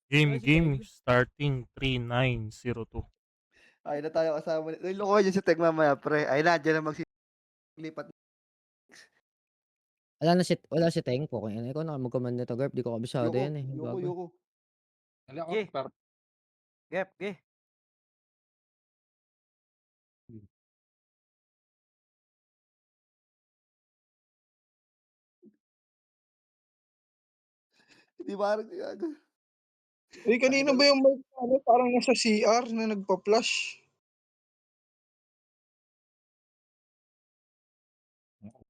Game, Si Teg. game starting 3902. Ayun na tayo kasama. Nilokohan yun si Teg mamaya, pre. Ayun na, dyan na magsilipat. Wala si Teng po. Kaya ikaw na mag-command nito, Garp. Di ko kabisado yan eh. Yoko, Bago. yoko. Ge. Gep, ge. Hindi parang gago. Uy, kanino ba yung mic ano, parang nasa CR na nagpa-flash?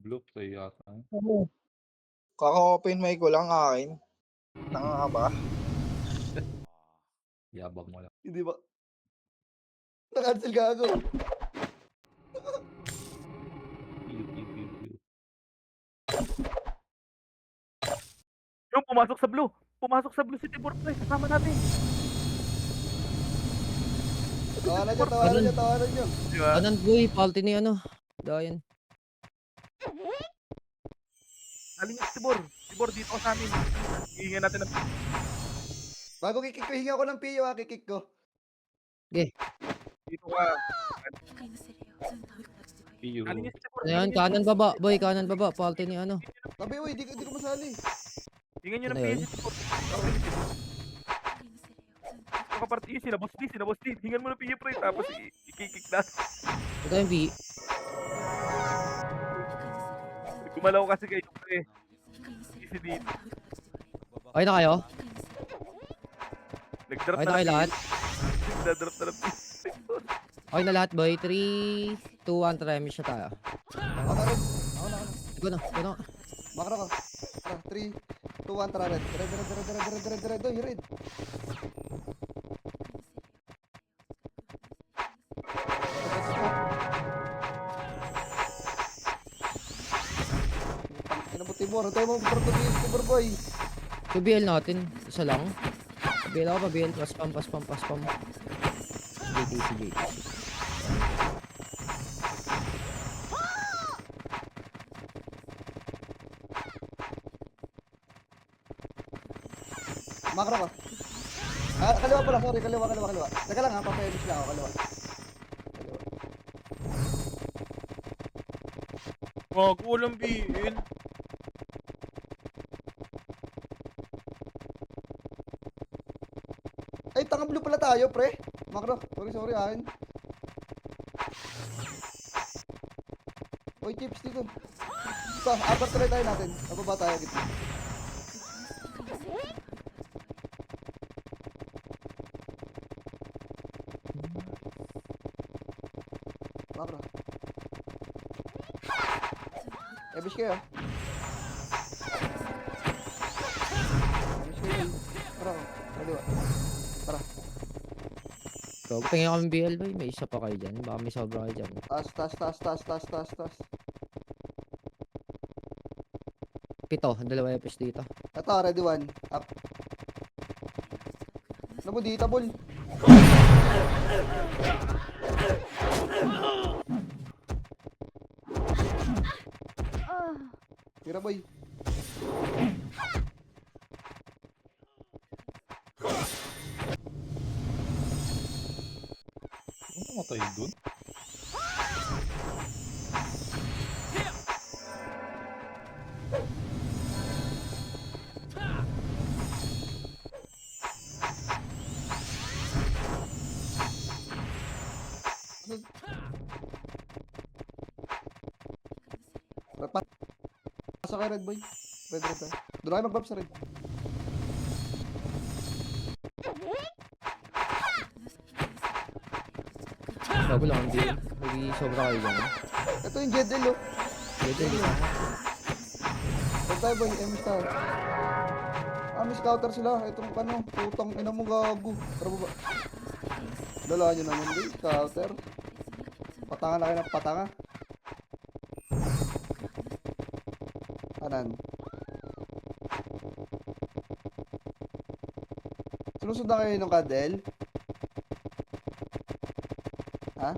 Bloop sa'yo yata. Ano? Kaka-open mic ko lang akin. Tanga ka ba? Yabang mo lang. Hindi ba? Na-cancel gago. Yung pumasok sa blue. Pumasok sa blue si Tibor, pre. Kasama natin. Tawanan nyo. Diba? Anan boy, palti ni ano. Dayan. Alin yung Tibor. Tibor, dito ka sa amin. Hihingan natin ng... Bago kikik ko, hinga ko ng piyo ha, kikik ko. Dito ka. PU. Alin yung Tibor. Ayan, kanan baba. Boy, kanan baba. Palti ni ano. Sabi, uy, di ko masali. Hingan nyo ng Ano piyo yun? si Tibor. Ito ka party, sina Boss D. Hingan mo ng piyo, pre. Tapos ikikik natin. Ito yung B. Gumalaw kasi kayo, pre. Easy dito. Okay na kayo? Nag-drop Okay na na kayo lahat? Nag-drop na ng piyo. Okay na lahat boy. 3, 2, 1. Try miss na tayo. Ako na. Ikaw na. Makro ka. 3, 2, 1, tara red. Red. Oy, red. Kinabot Timor. Tayo mo, Timor boy. 2BL natin. Isa lang. Pabiel ako, pabiel. Paspam. JTC. Makro ka. Kaliwa pala, sorry. Kaliwa. Teka lang ha, papayabis lang ako. Kaliwa. Wag, walang BL. Ay, tanga blue pala tayo, pre. Makro, sorry, akin. Oy, chips dito. Ito, upper try tayo natin. Apa ba tayo gitna? Makro. Ebish kayo. Tara, kaliwa. So, tingin kami BL boy. May isa pa kayo dyan. Baka may sobra kayo dyan. Tas. 7. Dalawa FPS dito. Ito, ready one. Up. Ano mo, dita, bol? Tira, boy. Ano matay dun? Pasok kay red, boy. Red. Doon kayo mag-bump sa red. Bago lang ang BL. May sobra kayo dyan. Ito yung Jedel, oh. Dito dito. Huwag tayo, boy. Miss tayo. Miss counter sila. Itong ano, putang ina mo gago. Tara ba? Dala nyo naman, boy. Counter. Patanga na kayo ng patanga. Kanan. Sinusundan kayo ng kadel? Ha?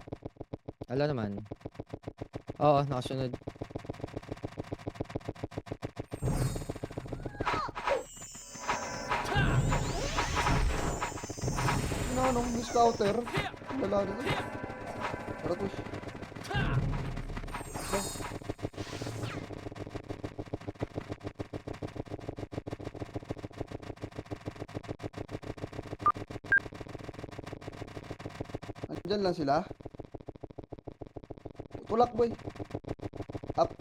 Ala naman. Oo, nakasunod. ano, Miss Scouter. Lala nito. Tara, push. Ba? Nandyan lang sila. Tulak, boy. Up.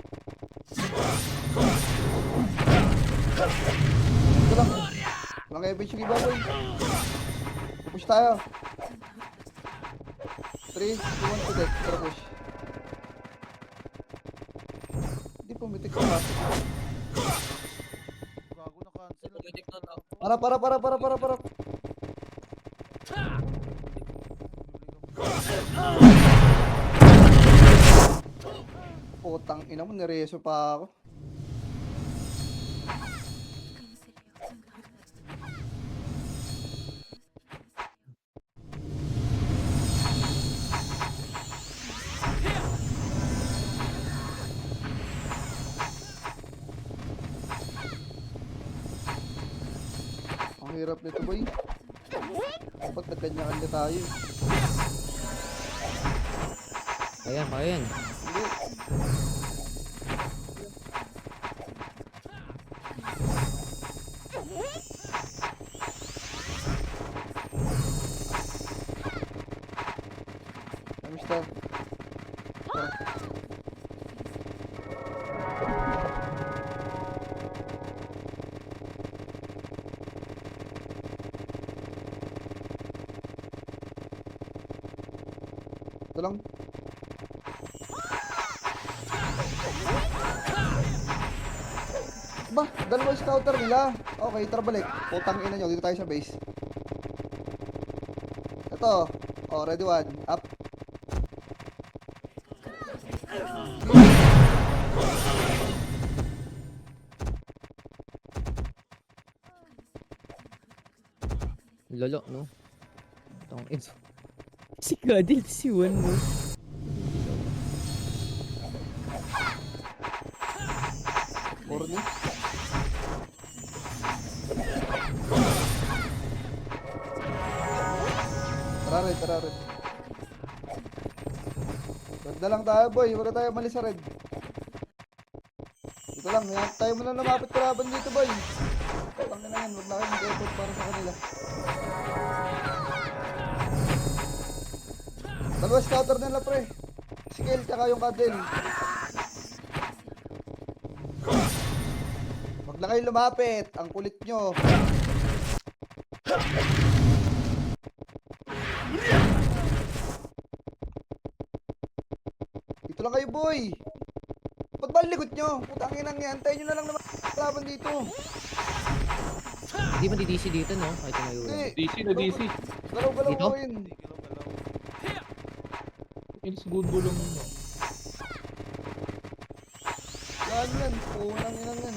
Ito lang. Walang evidence yung iba, boy. Push tayo. 3, 2, 1 to death. Tara, push. Hindi pumitik sa pasok. Gago na cancel. Para. Putang ina mo, nireso pa ako. Ang hirap nito, boy. Dapat nagkanya-kanya tayo. Ayan, ayan. Hindi. Kamusta? Tara. Ito lang. Ba, dalawa yung scouter nila. Okay, tara balik. Putang ina nyo, dito tayo sa base. Ito. Oh, ready one. Up. Lolo, no? Tong ito. Si Gadil, si Juan mo. Corny. Tara red. Red na lang tayo, boy. Wala tayo malis sa red. Ito lang, yan. Tayo muna lumapit kalaban dito, boy. Putang ina yan, wag na kayo mag-effort para sa kanila. Dalawa scouter nila, pre. Si Kel, tsaka yung Kadel. Wag na kayo lumapit. Ang kulit nyo. Dito lang kayo, boy. Ba't ba ang likod nyo? Putang inang yan. Tayo nyo na lang naman kalaban dito. Hindi man DDC dito, no? Kahit tumayo. Hindi. DC na DC. Galaw-galaw Dito? ko yun. Yung segundo lang yun. Yan. Punang inang yan.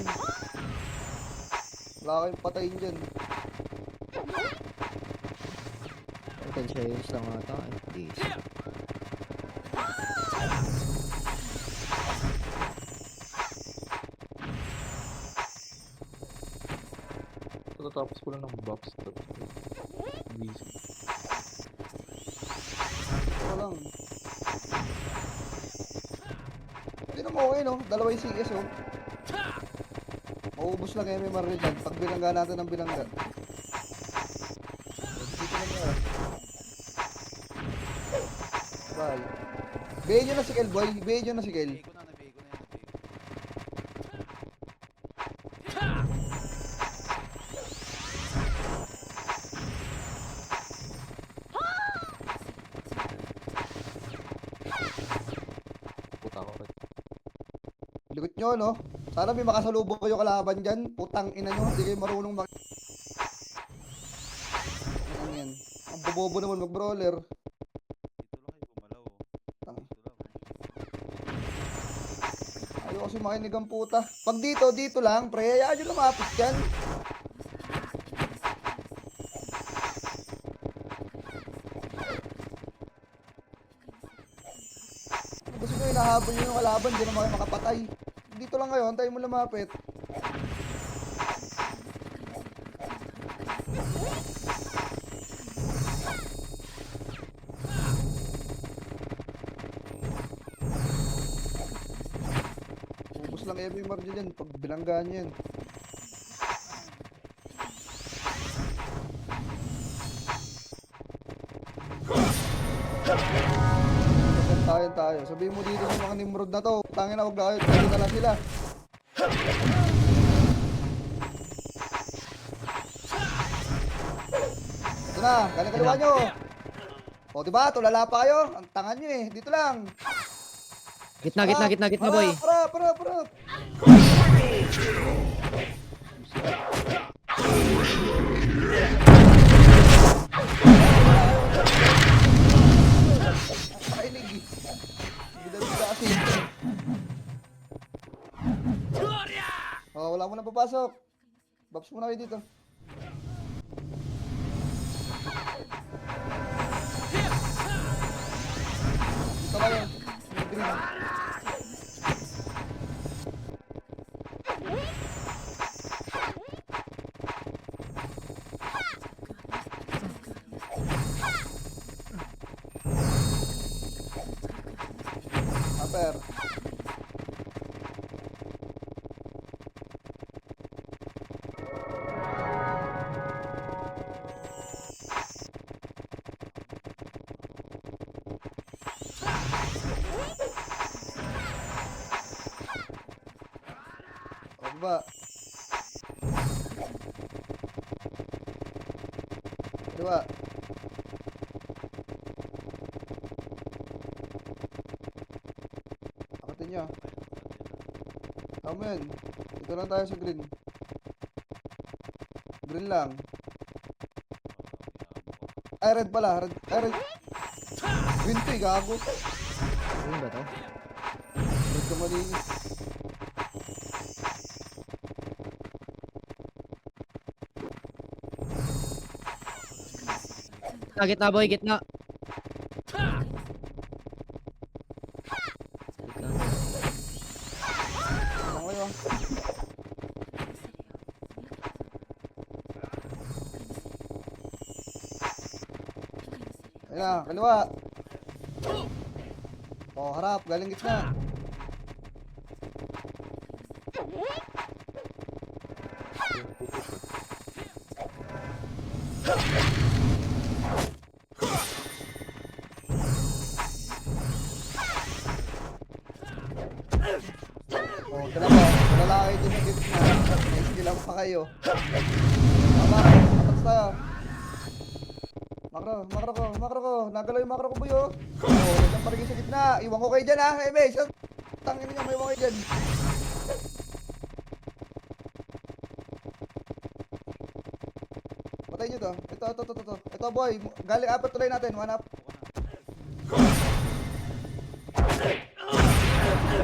Wala kayong patayin dyan. Potential lang ata. DDC. Tatapos ko lang ng box. DC. Ito lang. Hindi naman okay, no? Dalawa yung CS, oh. Mauubos lang yung MMR dyan. Pag bilangga natin ng bilangga. Dito lang yan. Bye. Bayin nyo na si Kel, boy. Bayin nyo na si Kel. Nabigay ko na yan. Puta ko. Likot nyo, no? Sana may makasalubong kayo kalaban dyan. Putang ina nyo. Hindi kayo marunong Ano yan? Ang bobobo naman mag-brawler. Dito lang kayo gumalaw. Tang. Dito lang. Ayaw kasi makinig ang puta. Pag dito lang, pre. Hayaan nyo lumapit dyan. Gusto nyo hinahabol nyo yung kalaban, di naman kayo makapatay. Dito lang kayo, antayin mo lumapit. lang Evo yung Margin yan. Pag bilanggaan yan. Tayo. Sabihin mo dito sa mga Nimrod na to. Tangin na, huwag na kayo. Dito na lang sila. Ito na, kaliwa nyo. O diba, tulala pa kayo. Ang tangan nyo eh. Dito lang. Gitna, boy. Para. Kailig eh. Bida-bida kasi. Oh, wala mo na papasok. Babs muna kayo dito. Dito kayo. May green. Upper. O ba? Diba? Akatin nyo. Tama yun. Ito lang tayo sa green. Green lang. Ay, red pala. Red. Ay, red. Green to eh, gago. Ano ba to? Red ka malinis. Gitna, boy, gitna. Saan kayo? Ayun na, kaliwa. O, harap. Galing gitna. O, dalawa. Dala kayo dun sa gitna. May skill ako pa kayo. Tama. Atas tayo. Makro ko. Nagalaw yung makro ko, boy, oh. O, nandiyan pa rin kayo sa gitna. Iwan ko kayo dyan, ha. Eme, tangin niyo, may iwan kayo dyan. Patay nyo to. Ito. Ito, boy. Galing apat tuloy natin. One up.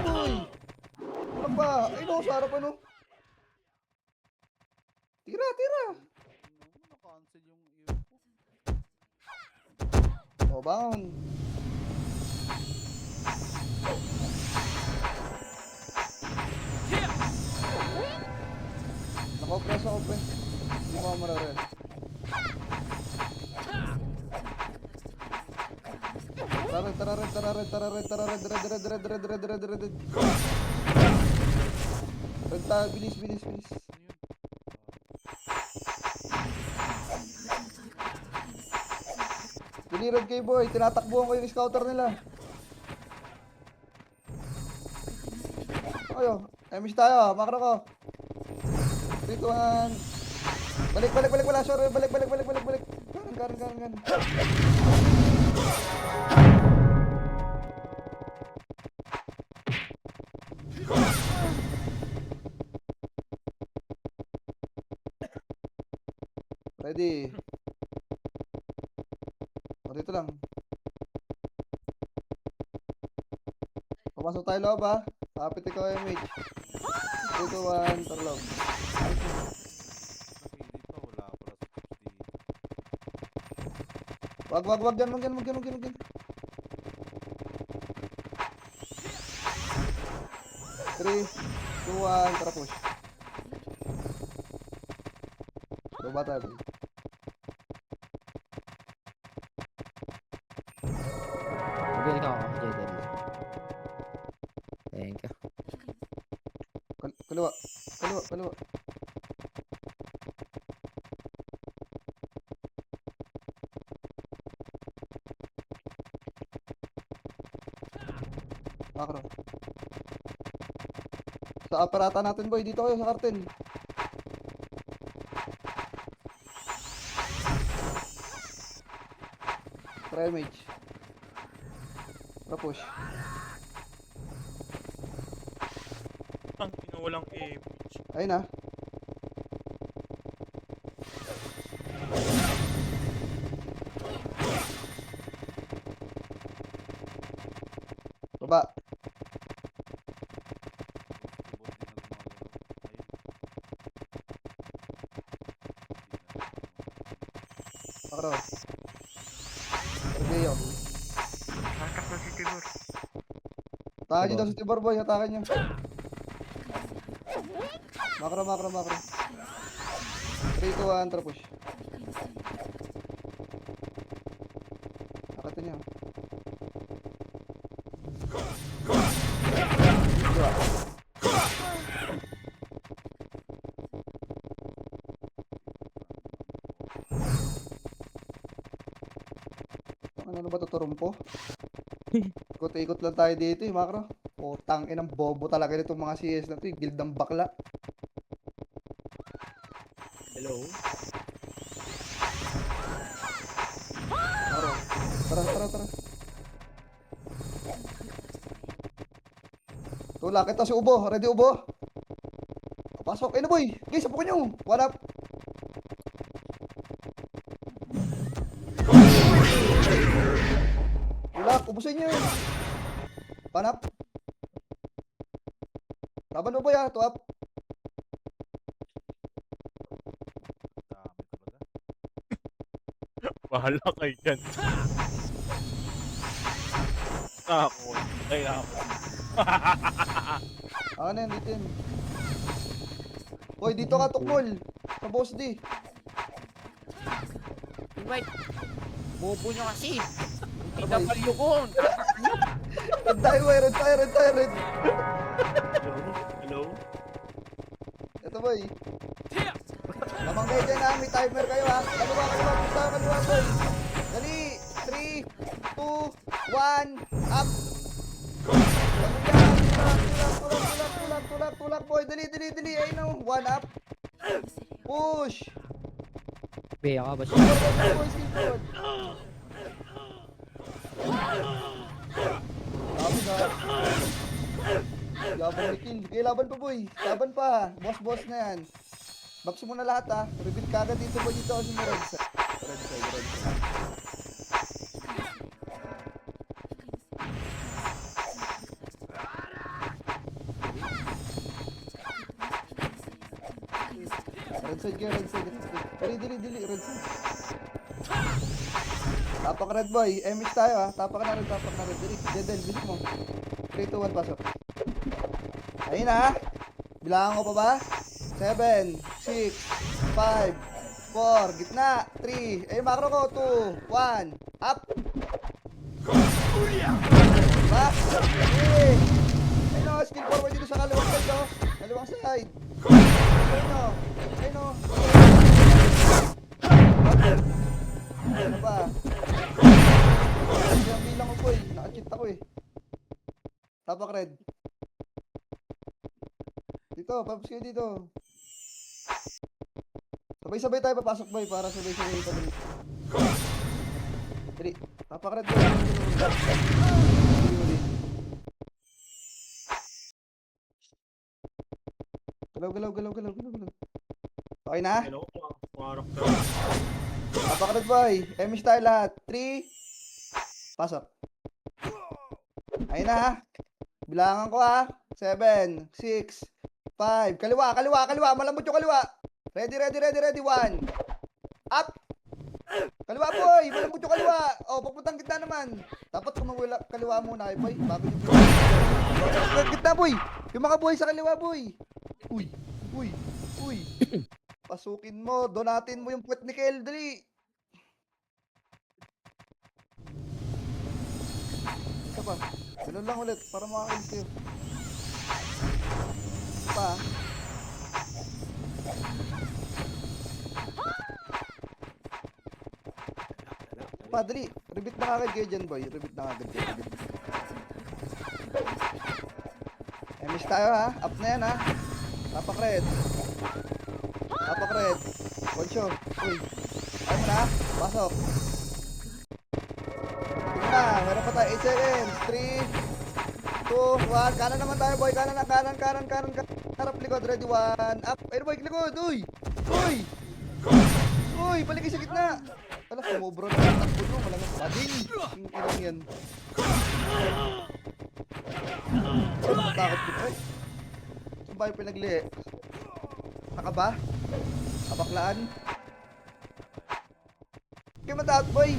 Boy. Ano ba? Ay, no. Sa harap, ano? Tira. Na-cancel yung ear ko. O, bangon. Naka-press ako, pre. Hindi mo ako mararel. Red. Red tayo, bilis. Bili red kayo, boy. Tinatakbuhan ko yung scouter nila. Ayo, miss tayo. Makro ko. 3, 2, 1. Balik. Wala, sorry. Balik. Karan. Ready. O, dito lang. Papasok tayo loob, ha. Kapit ikaw, MH. 3, 2, 1, tarlog. Nakilit pa, wala pala sa chips dito. Wag dyan. 3, 2, 1, tara push. Baba tayo, boy. Mabil ka ako, Jedel. Thank you. Kaliwa, kaliwa. Macro. Sa aparata natin boy, dito kayo sa cartel. Try mage. Push. Ang pinuwalang image. Ayun na. Baba. Macro. Sergio. Tatak na si Tibor. Tahan nyo daw si Tibor boy, hatakan nyo. Macro, macro, macro. 3, 2, 1, tara push. Akatin nyo. Dua. Ano ba ito, turumpo? Ikot-ikot lang tayo dito eh, Macro. Putang inang bobo talaga nitong mga CS na to, eh. Guild ng bakla. Hello? Macro. Tara, tara, tara. Tulak, ito si Ubo. Ready, Ubo? Pasok. Ayun na, boy. Guys, sapukin nyo. What up? Tulak, ubusin nyo. Panap. Laban mo, boy, ha? To up. Dami talaga. Bahala kayo dyan. Ako. Kaya ako. Ano yan, dito yun. Boy, dito ka, Tukmol. Sa boss D. Wait. Bobo nyo kasi. Ano, boy? PW ko. Red tayo, boy. Red tayo, red tayo, red. Hello? Ito, boy. Lamang kayo dyan, ha? May timer kayo, ha? Kaliwa, kaliwa. Punta, kaliwa, boy. Dali. 3, 2, 1, up. Tulak, boy. Dali, dali, dali. Ayun, no. 1 up. Push. Beya ka ba siya? Forward, boy. Skill forward. Laban na. Laban ni kill. Okay, laban pa, boy. Laban pa. Boss na yan. Box mo na lahat, ha. Reveal ka agad dito, boy. Dito kasi mo red side. Red side, red side. Red side kayo, red side, red side. Dili, red side. Tapak red boy, MS tayo ha. Tapak na red. Dili, Jedel, visit mo. 3, 2, 1, pasok. Ayun na ha. Bilangan ko pa ba? 7, 6, 5, 4, gitna, 3. Ayun, macro ko, 2, 1, up. Back, 3. Ayun o, skill forward dito sa kaliwang side o. Kaliwang side. Ayun o. Ano ba? Ang bilang ko po eh. Nakachit ako eh. Tapak red. Dito, paps kayo dito. Sabay-sabay tayo papasok boy para sabay-sabay tayo. Dali. Tapak red boy. Galaw. Okay na? Tapak red boy. MS tayo lahat. 3. Pasok. Ayun na ha. Bilangan ko ha. 7, 6, 5. Kaliwa. Malambot yung kaliwa. Ready. 1. Up. Kaliwa boy. Malambot yung kaliwa. Oh, papuntang gitna naman. Dapat kumawala kaliwa muna boy. Bago yung gitna boy. Yung mga boy sa kaliwa boy. Uy. Pasukin mo. Donatin mo yung puwet ni Kel. Dali. Isa pa. Ganun lang ulit para makakalis kayo. Pa. Padali, repeat na agad kayo dyan, boy. Repeat na agad kayo. Repeat. Miss tayo ha. Up na yan ha. Tapak red. Tapak red. Poncho. Uy. Ayaw mo na. Pasok. Tingnan na. Meron pa tayo. 8 seconds. 3, 2, 1. Kanan naman tayo, boy. Kanan na. Kanan. Harap likod. Ready. 1. Up. Ayun, boy. Likod. Uy. Uy. Uy. Balik sa gitna. Wala, sumobro na ang takbo nyo. Walang pading. Yung ilang yan. Takot ko. Ay. Saan ba yung pinagli? Naka ba? Kabaklaan? Kaya matakot, boy.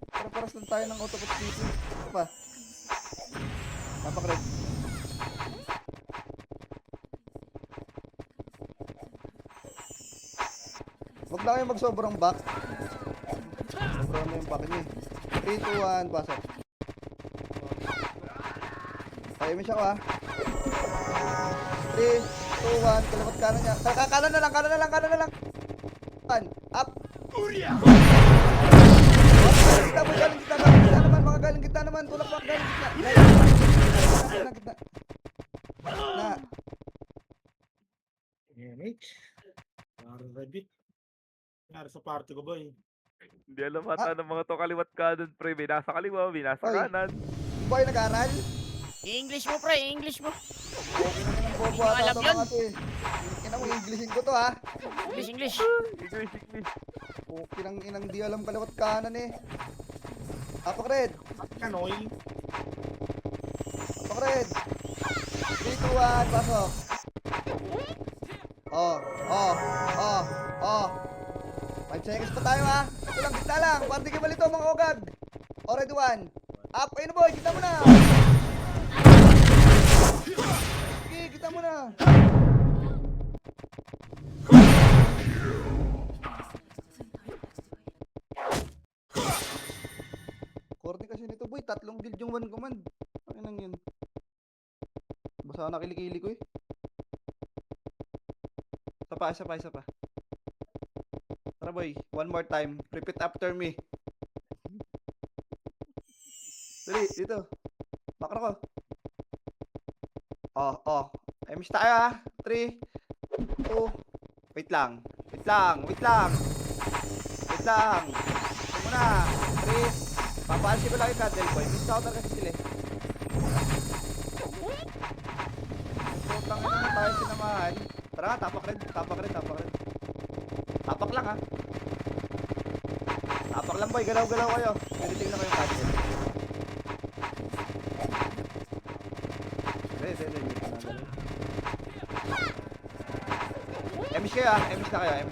Para-paras lang tayo ng autopot dito. Ano pa? Napakred. Huwag na kayo magsobrang back. Sobrang na yung back niyo eh. 3, 2, 1, pasok. Tayo mo siya ko ha. 3, 2, 1, kalamat kanan niya. Kanan na lang. 1, up. Kita mo galing kita naman, mga galing kita naman. Tulak mga galing kita. Gitna. Na. Damage. Para rabbit. Nangyari sa party ko, boy. Hindi alam ata ng mga to kaliwat kanan, pre. May nasa kaliwa, may nasa Oy. kanan. Boy, nag-aral. I-English mo, pre. I-English mo. Okay na naman bobo Hindi ko ata alam ito yun. mga to eh. Ina mo, Englishin ko to ha. English. English. Okay nang inang di alam kaliwat kanan eh. Apak red. Kanoy. Apak red. 3, 2, 1, pasok. Oh. 5 seconds pa tayo ha. Ito lang, kita lang. Party kayo malito mga ogag. Already 1. Up, ayun na boy, kita mo na. Okay, kita mo na. Korte kasi nito boy, 3 guild yung 1 command. Ano nang yun? Basta na kilikili ko eh. Isa pa. Tara boy, one more time. Repeat after me. Dali, dito. Bakra ko. Oh. Ay, miss tayo ha. 3, 2. Wait lang. Ito muna. 3. Papansin ko lang yung cuddle boy. Miss counter kasi sila eh. Putang ina na tayo sinamahan. Tara nga, tapak red. Tapak lang ha. Tapak lang boy, galaw-galaw kayo. Pwede tingnan ko yung cuddle. Dito na galaw. Emish kayo ha, emish na kayo.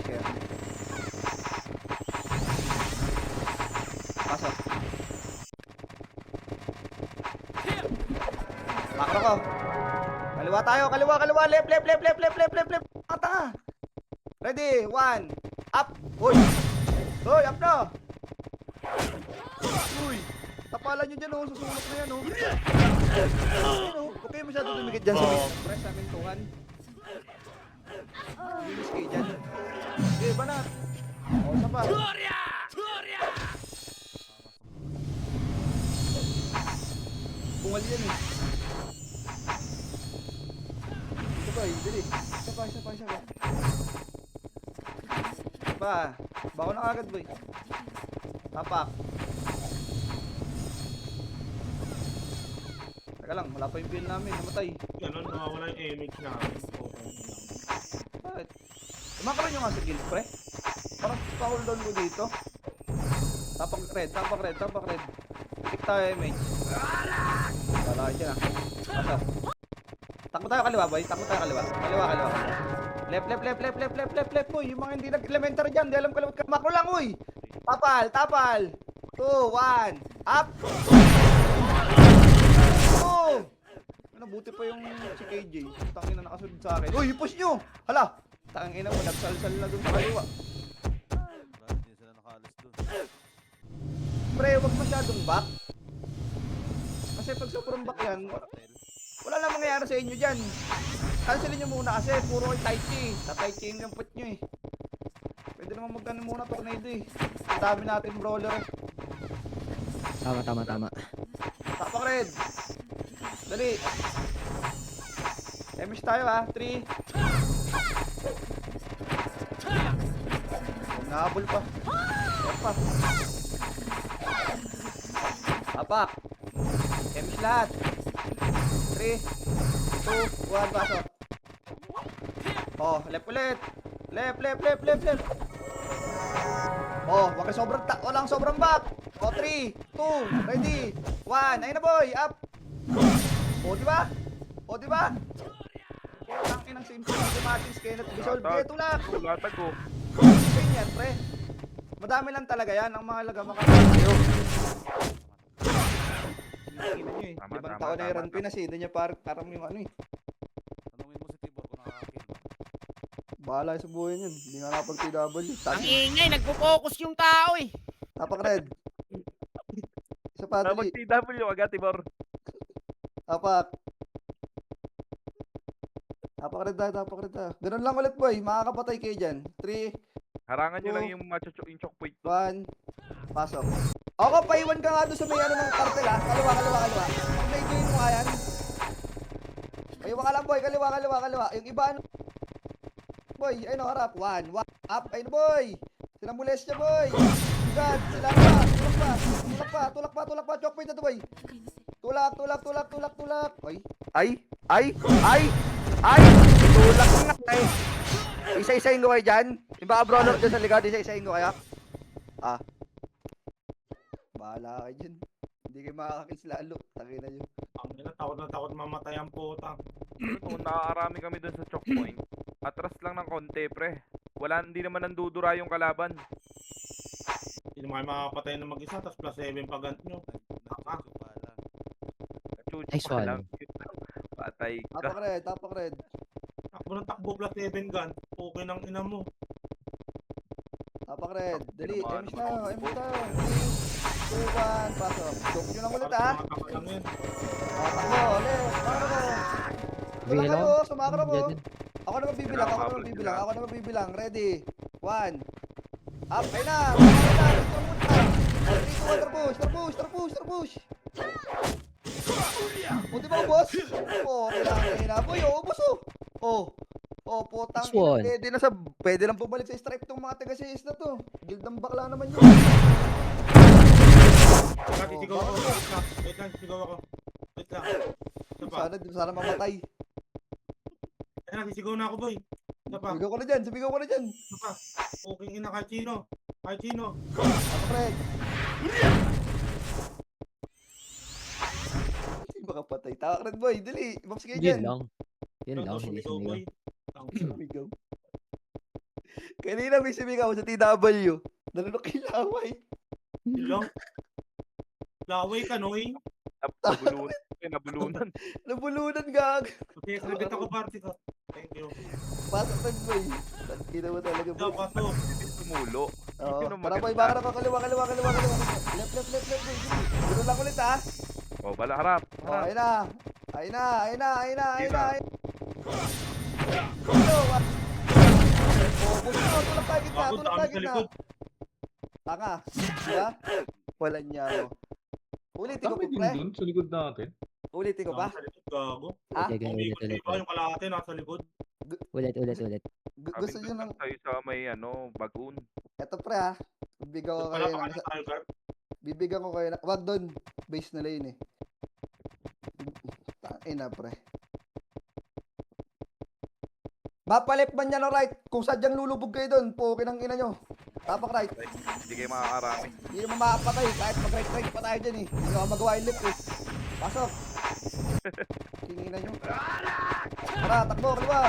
Pasok. Makro ko. Kaliwa tayo, kaliwa. Left. Tanga. Ready, 1. Up. Uy, up na. Uy, tapalan nyo dyan oh, susulok na yan oh. Ayun oh, huwag kayo masyado tumikit dyan sa may press namin tuhan. Linis kayo dyan. Okay, banat. O, isa pa. Bungal yan eh. Isa pa, dali. Isa pa. Bako na agad boy. Tapak. Teka lang, wala pa yung build namin. Namatay. Ganon, nawawala yung image namin. Okay lang. Bakit? Kumakaroon nyo nga sa guild pre. Parang pa-hold on mo dito. Tapak red. Pick tayo image. Wala kayo dyan ah. Basta. Takbo tayo kaliwa boy. Kaliwa. Left boy. Yung mga hindi nag-elementary dyan. Di alam kaliwat ka. Makro lang uy. Tapal. 2, 1. Up. Oh! Nabuti pa yung si KJ. Tangina na nakasunod sa akin. Uy, push nyo! Hala! Tangina mo, nagsal-sal na dun sa kaliwa. Wala, hindi sila nakaalis dun. Pre, wag masyadong back. Kasi pag sobrang back yan, wala lang mangyayari sa inyo dyan. cancelin nyo muna kasi puro kay Tai Chi. Tai Chi yung put nyo eh. Pwede naman magkano muna tornado eh. Ang dami natin brawler eh. Tama. Takpak red. Dali. Emish tayo ha. 3. Nahabol pa. Pa. Tapak. Emish lahat. 3, 2, 1, pasok. Oh, left ulit. Left. Oh, walang sobrang back. Oh, 3, 2, ready. 1, ayun na boy, up. Oh, di ba? Ang inang simple ng Matis, Kenneth, Bisol, tulak. Latag ko. Ganyan, pre. Madami lang talaga yan. Ang mga laga makakasayo. Tingnan nyo eh. Tama, 5 tama, taon na yung tama, run Pinas eh. Hindi niya parang yung ano eh. Tanungin mo si Tibor kung nakakakill ba. Bahala sa buhay niyan. Hindi nga nakapag-TW. Ang ingay, nagpo-focus yung tao eh. Tapak red. Isa pa, Tapos dali. TW agad, Tibor. Tapak. Tapak red tayo. Ganun lang ulit boy. Makakapatay kayo dyan. 3, Harangan nyo lang 2, yung yung choke point. 1. Pasok. Ako, paiwan ka nga doon sa may ano ng kartel ha. Kaliwa. Pag na-join mo nga yan. Paiwan ka lang boy. Kaliwa. Yung iba ano. Boy, ayun o, harap. 1. Up. Ayun boy. Sinamules niya boy. God. Tulak pa. Choke point na to boy. Tulak. Ay. Tulak nga eh. Isa-isahin ko kayo dyan. Yung baka brawler dyan sa likod. Isa-isahin ko kaya. Bahala kayo dyan. Hindi kayo makakakils lalo. Tangina nyo. Ang ina, takot na takot mamatay ang puta. Kung nakakarami kami dun sa choke point, atras lang ng konti, pre. Hindi naman nandudura yung kalaban. Hindi naman kayo makakapatay na mag-isa, tapos plus 7 pa ganito nyo. Nagchuchu pa lang. Chuchu Nice pa one. lang. Patay ka. Tapak red. Takbo ng takbo plus 7 gun. Okay ng ina mo. Tapak red. Dali. Tinamaan Emis naman na. yung 3, 2, 1. Pasok. Choke nyo lang ulit ha. Takbo lang yun. Takbo. Ulit. Sumakro ko. Sumakro ko. Ako na magbibilang. Ready. 1. Up. Ayun na. Push. O, di ba, boss? Oh, kailangan na. Boy, ubos oh. Putang This one. ina. Pwede lang bumalik sa stripe tong mga taga-CS na to. Gildang bakla naman yun. Sisigaw ako. Wait lang, sisigaw ako. Wait lang. Isa pa. Sana mamatay. Ayun na, sisigaw na ako, boy. Isa pa. Sumigaw ko na dyan. Isa pa. Okay ina kahit sino. Tapak red. Baka patay. Tapak red boy. Dali. Ibaps kayo dyan. Yun lang, hindi Sumigaw, sumigaw. boy. Sumigaw. Kanina may sumigaw sa TW. Nalunok yung laway. Yun lang. Laway ka, Noy. Nabulunan. Nabulunan gag. Okay, sabit ako party ko. Thank you. Pasok red boy. Tangina mo talaga Ikaw, boy. pasok. Tumulo. Oo. Yun ang Tara boy. maganda. Baka na kaliwa. Left boy. Ganoon lang ulit ha. O, bala, harap. Oh, ayun na. Tulak tayo kita. Ako, dami sa likod. Tanga. Diba? Walang niya ako. Ulitin ko Dami pa, din pre. dun sa likod natin. Ulitin ko pa. Nasa likod, gago. Ha? Okay, Umikot ulit. iba yung kalahati nasa likod. Ulit. Gusto nyo ng... Tayo sa may, bagoon. Eto pre ha. Bibigyan ko Wala kayo pa ng... kayo tayo, Carp. Bibigyan ko kayo ng... Wag doon. Base na lane eh. Tangina pre. Mapalip man yan o right. Kung sadyang lulubog kayo doon, pukin ang ina nyo. Tapak right. Hindi kayo makakarami. Hindi naman makapatay. Kahit mag-right pa tayo dyan eh. Hindi nyo magawa yung lip eh. Pasok. Kingina nyo. Tara, takbo, kaliwa.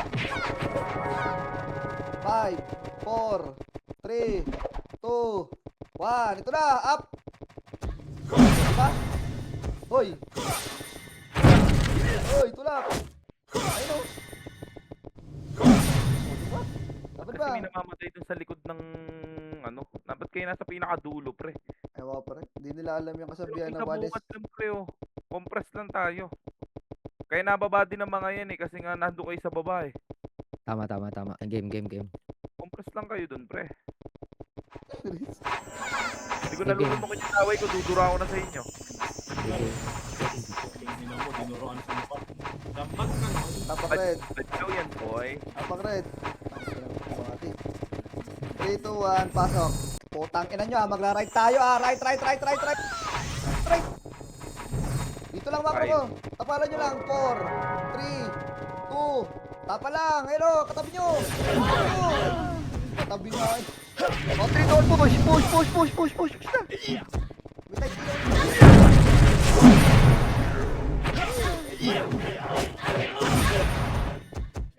5, 4, 3, 2, 1. Ito na, up. Diba? Hoy. Tulak. Ayun o. Diba? Dapat Kasi ba? may namamatay dun sa likod ng, dapat kayo nasa pinakadulo, pre. Ewan pa rin. Hindi nila alam yung Pero kasabihan isa na one is... bukas lang, pre, oh. Compress lang tayo. Kaya nababa din ng mga yan eh, kasi nga nando kayo sa baba eh. Tama. Game. Compress lang kayo dun, pre. Hindi ko Sige. nalulunok yung away ko, dudura ako na sa inyo. Sige. Tingnan mo, dinuruan sa mukha. Dapat ka no? Tapak red. Let's go yan, boy. Tapak red. 3, 2, 1, pasok. Putang ina nyo magra-right tayo Right. Right. Dito lang makro ko. Tapalan nyo lang. 4, 3, 2. Tapa lang. Hello, katabi nyo. Katabi nga. O, 3, 2, 1, push na. Witay,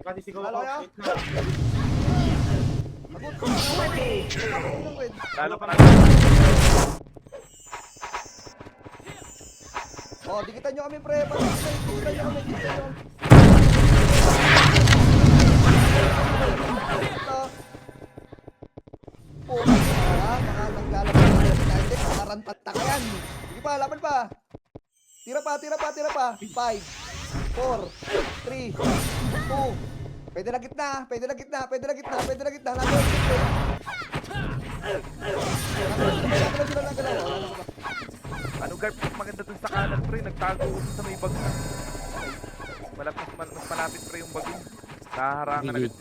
Kasi sigaw Lalo ako. kaya? Wait na. Lalo ka na. Oh, dikitan nyo kami pre. Dikitan nyo kami. Oh, mga naglalabas na natin. Marantat na kayan. Sige pa, laban pa. Tira pa. 5, 4, 3, 2. Pwede na gitna. Laban. Ano guard, mas maganda dun sa kanan, pre. Nagtago ko sa may bag na. Mas malapit, pre, yung bag. Naharangan Sige. agad.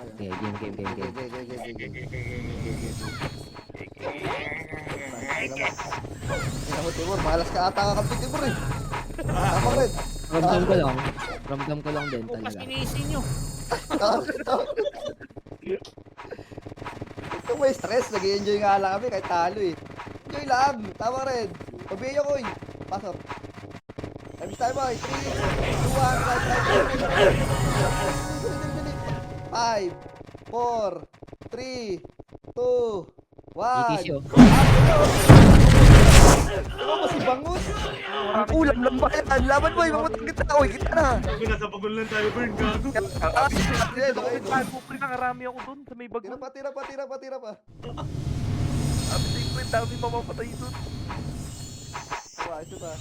Okay, game. Tingnan mo, Timur. Malas ka ata kakampi, Timur eh. Tama rin. Ramdam ko lang din Bukas talaga. inisin nyo. Ito may stress. Nag-i-enjoy nga lang kami kahit talo eh. Enjoy lang. Tama rin. Pabiyo ko eh. Pasok. Times time boy. 3, 2, 1, 5, 4, 3, 2, 1. ETC oh. Ano ba si Bangus? Ang kulang lang ba yan? Laban boy. Mamutang kita. Uy, kita na. Sabi nasa bagol lang tayo, Burn. Gago. Tago, pre, nakarami ako dun sa may bag. Tira pa. Sabi sa inyo, ang dami mamapatay dun. Ito ba?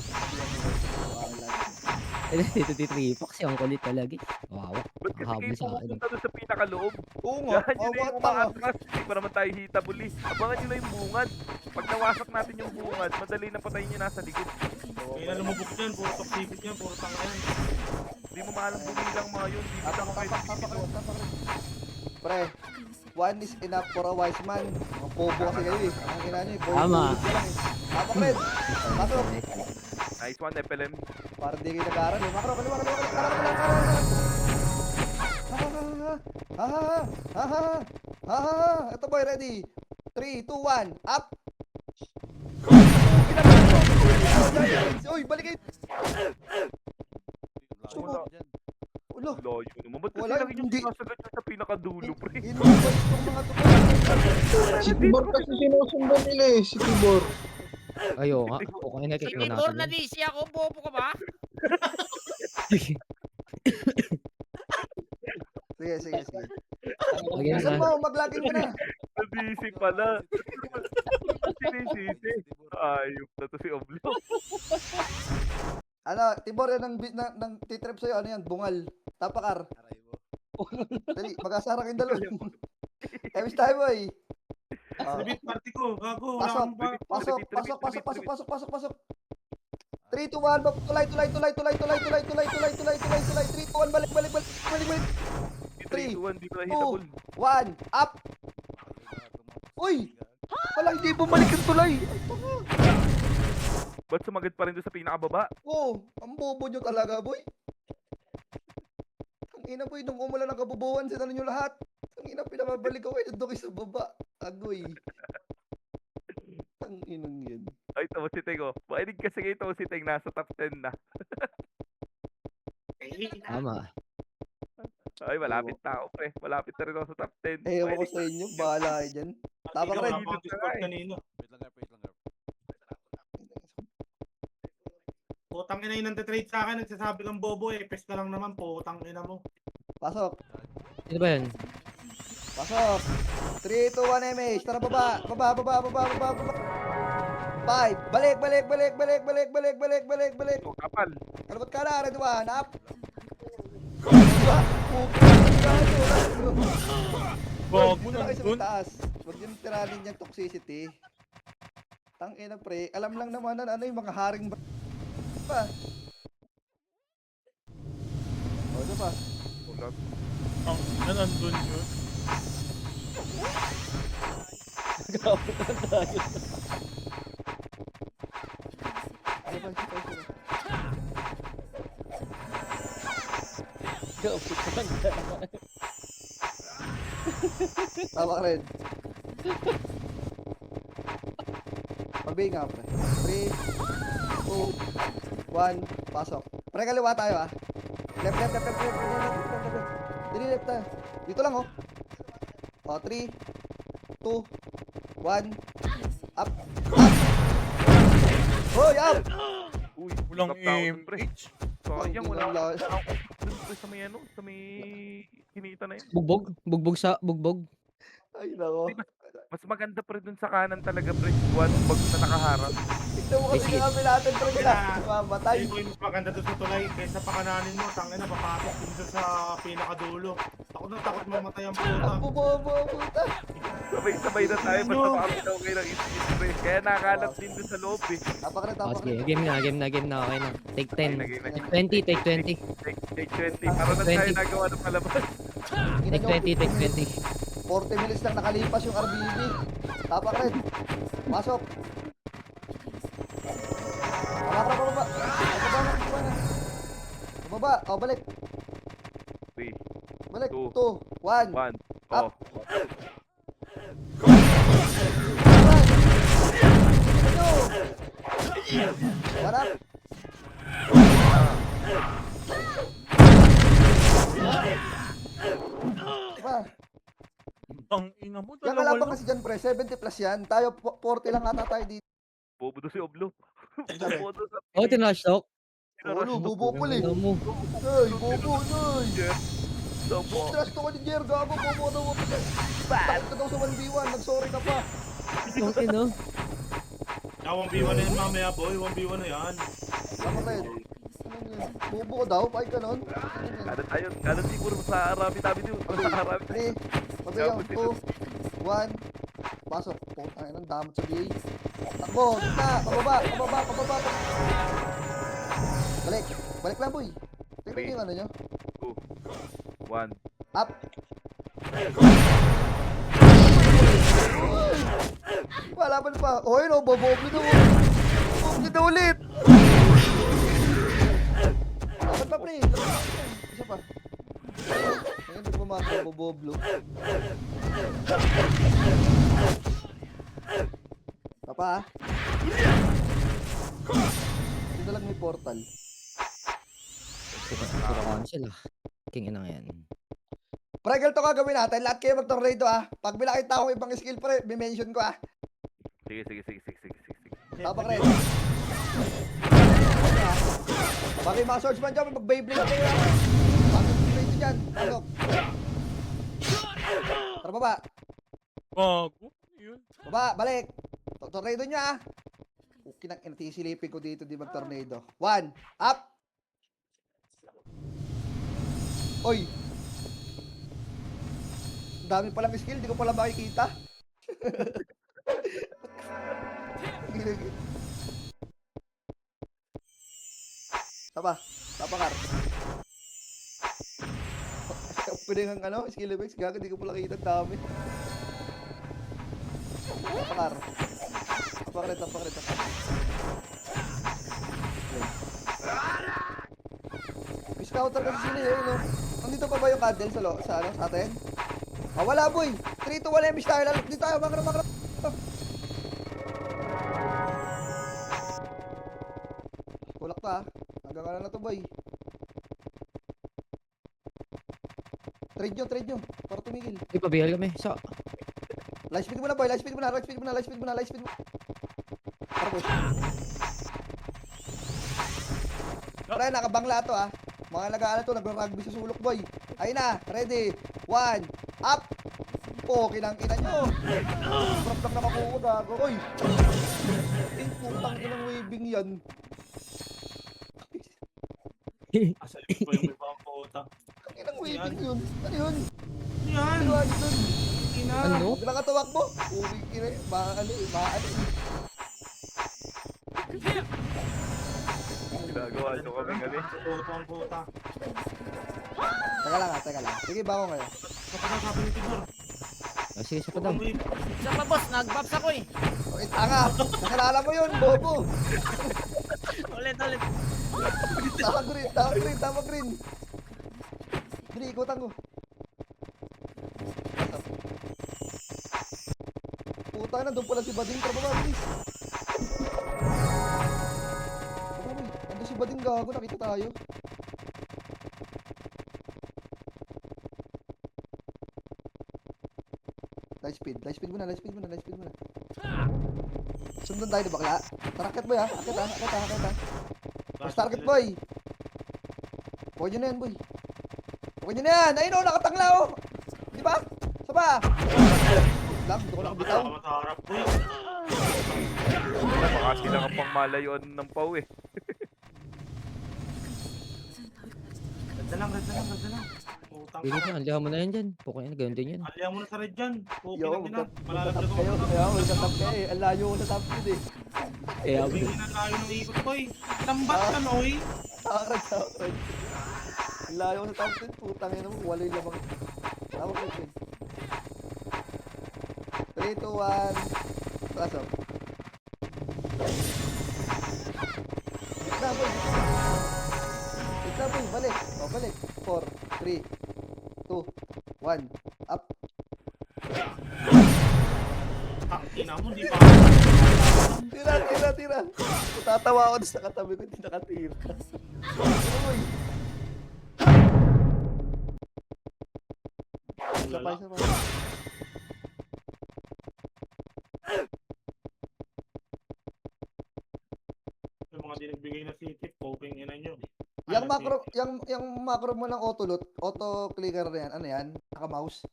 Ito di 3 packs yung kulit talaga. Wow. Ba't kasi Habol kayo sa akin. pumunta dun sa pinakaloob? Oo nga. Yan, yun na yung Mga umaatras. Hindi pa naman tayo hitabuli. Abangan nyo na yung bungad. Pag nawasak natin yung bungad, madali na patayin nyo nasa likod. Kaya na lumubog yan, puro toxicity yan, puro tanga yan. Hindi mo maalam bumilang mga yun. Hindi mo Tapak. kayo dito. Pre, one is enough for a wise man. Mga bobo kasi kayo eh. Ang kina nyo eh. bobo Tama. ulit ka lang eh. Tapak rin. Pasok. Nice one, FLM. Para di kayo nag-aaral eh. Makro, kaliwa. Ito boy, ready. 3, 2, 1, up. Uy, balik kayo. Wala. Ulo. Layo naman. Ba't kasi Wala, lagi yung hindi. sinasagat yun sa pinakadulo, pre? Inuubos itong mga tubo. Si Tibor kasi sinusundan nila eh, si Tibor. Ayo nga. Okay na Si kick mo Tibor na natin. DC ako. Bobo ka ba? Sige. Again Saan na. mo? Maglagin mo na. Nadisi pala. Sinisisi. Ayop na to si Oblo. Ano, Tibor yan ng titrip sa'yo. Ano yan? Bungal. Tapakar. Dali, mag-asara kayong dalawa. Times tayo boy. Sabit party ko, gago. Wala Pasok. akong Pasok. 3, 2, 1, tulay. 3, 2, 1, balik. 3, 2, 1, di ko 2, nahitabol. 1, up. Uy! Wala, hindi bumalik yung tulay. Ba't sumagat pa rin doon sa pinakababa? Oh, ang bobo nyo talaga, boy. Ang ina, boy, nung umulan ng kabubuhan, sinano nyo lahat. Ang ina, pinababalik ako, nandun kayo sa baba. Agoy. Ang inang yan. Ay, ito si Teng, oh. Makinig kasi kayo ito si Teng, nasa top 10 na. Tama. Ay, malapit na ako, pre. Malapit na rin ako sa top 10. Eh, ewan ko sa inyo, bahala kayo dyan. Tama ka rin. Ako Discord kanina. Wait lang, Garp. Putang ina yung nante-trade sa akin, nagsasabi ng bobo eh. Pes na lang naman, putang ina mo. Pasok. Ano ba yan? Pasok. 3, 2, 1, MH. Tara, baba. 5. Balik. So, kapal. Kalabot ka na, ready 1, up. Diba? Bago Dito na kayo sa nandun. taas. Huwag yung tiranin niyang toxicity. Tangina pre, alam lang naman na ano yung mga haring pa. O, ano pa? Ulag. Ang ina nandun yun. Ano pa? Tama ka rin. Pabay nga pre. 3, 2, 1, pasok. Pre, kaliwa tayo ah. Left. Dili left tayo. Dito lang oh. O, 3, 2, 1, up. Hoy, up! Uy, Walang sikap tao dun, pre. MH. Sayang, Ang wala. lakas. Dun, pre, sa may ano, sa may kinita na yun. Bugbog. Ay, nako. Mas maganda pre dun sa kanan talaga, pre. Buwan, bag na nakaharap. Tignan mo kasi Sige. kami natin pre nila. Mamatay. Ayun po yung mas maganda doon sa tulay kaysa pakananin mo. Tangin na, papasok din doon sa pinakadulo. Takot na takot mamatay ang puta. Ang bubobo, puta. Sabay-sabay na tayo, basta makapitaw kayo ng iskit, pre. Kaya nakakalap din dun sa loob, eh. Tapak Oh, na. sige, game na, okay na. Take 10. Game na. Take 20. Take 20. Para na tayo 20. nagawa ng palabas. Take 20. 40 minutes lang nakalipas yung RBB. Tapak rin. Pasok. Pababa. Pababa. O, balik. 3, Balik. 2, 2, 1. 1. Up. Oh. Harap. Pa. Ang ina mo, Yung dalawa kalaban lang. kasi dyan pre, 70 plus yan. Tayo 40 lang ata tayo dito. Bobo doon si Oblo. Bobo doon sa... Oh, tinash talk. Ulo, bubo ko eh. Ano mo? Ay, bubo, noy. Bobo. Trust ko ni Jer, gago, bubo daw. Takot ka daw sa 1v1, nag-sorry ka pa. Ang ino. Ah, 1v1 na yan mamaya boy, 1v1 na yan. Tama rin. Bubo ko daw, pahay ka nun. Kada siguro sa Arami tabi din. Sa Arami tabi. 3, pabaya, 2, 1. Pasok. Putang ina, damot sa BA. Takbo, gitna, pababa. Balik lang boy. Tingnan niyo yung ano nyo. 2, 1. Up. Wala pa. Oh, yun o, bobobli daw. Bobobli daw ulit. Dapat pa, pre. Isa pa. Ngayon, di bumata, boboblo. Papa, ha? Dito lang may portal. Pura cancel ah. King ina yan. Pre, ganito ka gawin natin. Lahat kayo mag-tornado, ha? Pag may nakita akong ibang skill, pre, may-mention ko, ha? Sige. Tapak rin. Bakit mga swordsman dyan, mag-Beyblade kayo, ha? Bakit dyan? Pasok. Tara, baba. Bago. Yun. Baba, balik. Tornado nyo, ha? Kinang inatisilipin ko dito, di mag-tornado. 1, up. Oy. Ang dami palang skill, di ko pala makikita. Tapakar. Pwede kang ano, skill effects, gago, di ko pala kita, dami. Tapakar. Scouter kasi sila yun, no? Nandito pa ba yung candle sa atin? Ah, wala boy! 3 to 1 MH tayo, dito tayo, makrap. Tulak pa, hanggang ka na to boy. Trade nyo, para tumigil. Ay, pabihal kami. Light speed mo na boy, light speed mo na. Para push. Pre, nakabangla to ah. Mga nag-aala to, nag-rugby sa sulok boy. Ayun na, ready. 1, up. Oh, kinangkina nyo. Sarap lang nakakuha gago. Oy. Eh, putang inang waving yan. Asa yun ba yung may bang puta? Ang inang waving yun. Ano yun? Yan! Ano ano dun? Ina! Ano? Huwag lang katawag mo. Uwi kina eh. Maano eh. Maano eh. Ginagawa nyo kami kami. Puta ang puta. Teka lang ha, teka lang. Sige, bako kayo. Kapag sabi ni Tidor, Oh, sige, isa pa daw. may Isa pa boss, nag-buffs ako eh. Okay, tanga. Nakilala mo yun, bobo. Ulit. Tama green, tama green, tama green. Dali, ikutan ko. Puta na, doon pala si Bading. Tara ba, bilis. Uy, nandun si Bading gago, nakita tayo. Light speed muna. Sundan tayo ni bakla. Tarakit boy ha, akit ha. Mas target boy. Huwag nyo na yan boy. Huwag nyo na yan, ayun o, nakatangla o. Di ba? Saba. Lang, hindi ko nakabitaw. Masarap boy. Baka sila ka pang malayuan ng pau eh. Ganda lang. Putang Bigit na, anlihan mo na yan dyan. Pukay na, ganun din yan. Alihan mo na sa red dyan. Okay Yo, lang ina. Malalaglag magtatap kayo. ako. Kaya ako, magtatap kayo eh. Ang layo ko na top speed eh. Kaya ako. Bigyan na tayo ng ikot boy. Lambat ka Noy. Sakarag. Ang layo ko na top speed. Putang ina mo, wala yung lamang. Tama ko yun. 3, 2, 1. Pasok. Gitna boy. Gitna boy, balik. O, balik. 4, 3, 2, 1. Up. Ina mo, di pa. Tira. Tatawa ako doon sa katabi ko, hindi nakatira. Uy. Isa pa. Yung mga dinagbigay na sikip, poking ina nyo. Yung macro mo ng auto clicker na yan, ano yan? Naka-mouse.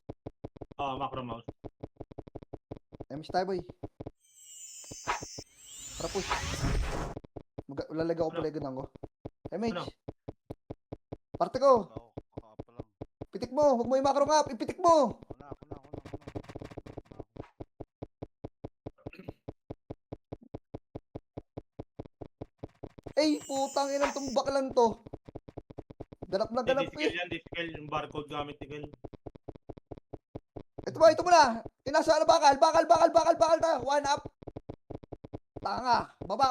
Macro mouse. MS tayo boy. Tara push. Lalaga ko pala yung ko. MH. Ano? Parte ko. Oo, pa lang. Pitik mo. Huwag mo yung macro nga. Ipitik mo. Ako na. Eh, putang inang tumbak lang to. Ganap na ganap Hindi, eh. difficult yung barcode gamit ni Kel. Ito mo na. Inasa na bakal tayo. One up. Tanga. Baba.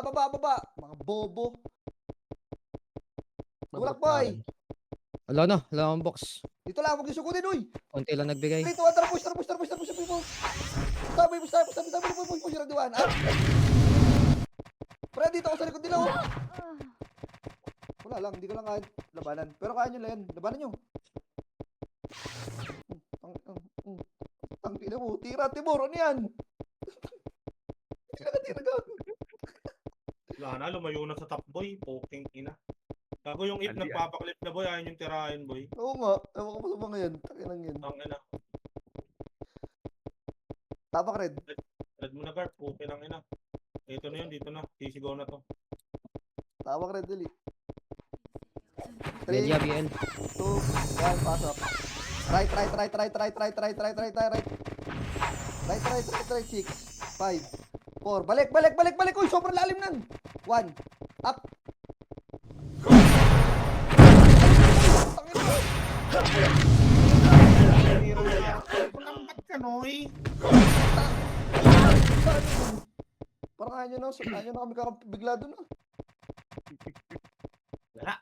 Mga bobo. Tulak boy. Wala akong box. Dito lang, huwag isukutin, uy. Konti lang nagbigay. Dito, tara, push. Push. Radiwan. Up. Pre, dito ako sa likod nila, oh. Wala lang, hindi ko lang kaya labanan. Pero kaya nyo lang yan. Labanan nyo. Tangina mo. Tira, Timur. Ano yan? Tira gago. Wala na, lumayo na sa top boy. Poking ina. Gago yung if Andi- nagpapaklip na boy, ayaw yung tirahin boy. Oo nga. Ewan ko pa sa mga yan. Takinang yan. Ang ina. Tapak red. Red mo na guard, poking ang ina. Ito na yun, dito na. Sisigaw na to. Tapak red dali. Media 3, BL. 2, 1, pasok. Right. 6, 5, 4. Balik. Uy, sobrang lalim nan. 1. Up. Lambat ka Noy. Parang ayaw nyo na kami kakabigla doon. Wala.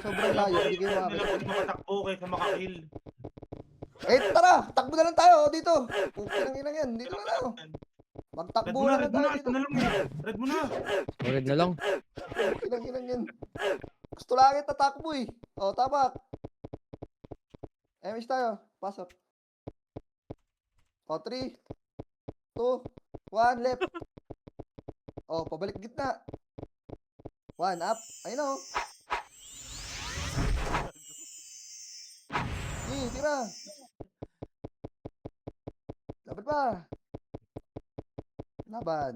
Sobrang layo, hindi kayo Nila makakita. pag makatakbo kaysa makakill. Eh, tara! Takbo na lang tayo dito! Pukirang inang yan, dito na tayo. Red Magtakbo mo na, na lang tayo ito dito. na lang eh. Red mo na. Red na lang. Pukirang inang yan. Gusto langit na takbo eh. O, tapak. MS tayo, pasok. O, 3, 2, 1, left. O, pabalik gitna. 1, up. Ayun o. tira. Laban pa. Laban.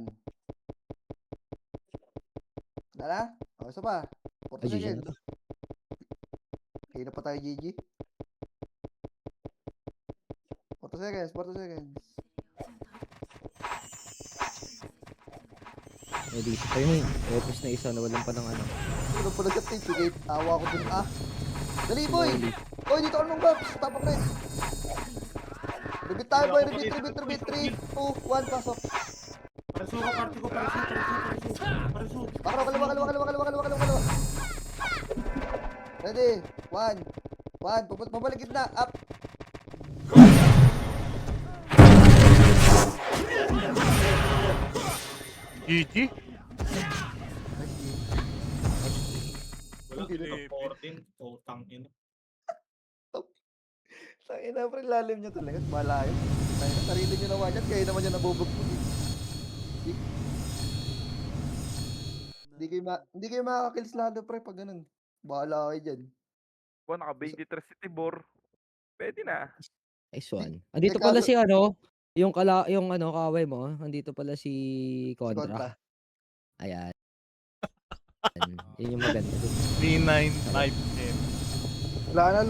Wala na? O, isa pa. 40 Ay, GG na seconds. to. Kaya na pa tayo, GG. 40 seconds, 40 seconds. May DC pa yung Opus na isa na walang pa ng ano. Ano pala sa tape? Sige, tawa ko dun. Dali, boy! Boy, dito ka nung box. Tapak rin. Repeat tayo, boy. Repeat. 3, 2, 1, pasok. Parisu ka, party ko, parisu. Kalawa. Ready? 1. Pabalik na. Up. GG. Wala, Hindi na to. 14. Utang ina. Tangina, pre, lalim niya talaga. Malayo. Tangina, sarili niyo naman yan. Kaya naman niya nabubugbog. Hindi kayo makakakills lalo, pre, pag ganun. Bahala kayo dyan. Naka 23 si Tibor. Pwede na. Nice one. Andito pala si ano, yung ano, kaway mo. Andito pala si Kontra. Contra. Ayan. Yun yung maganda. 3957. Wala na,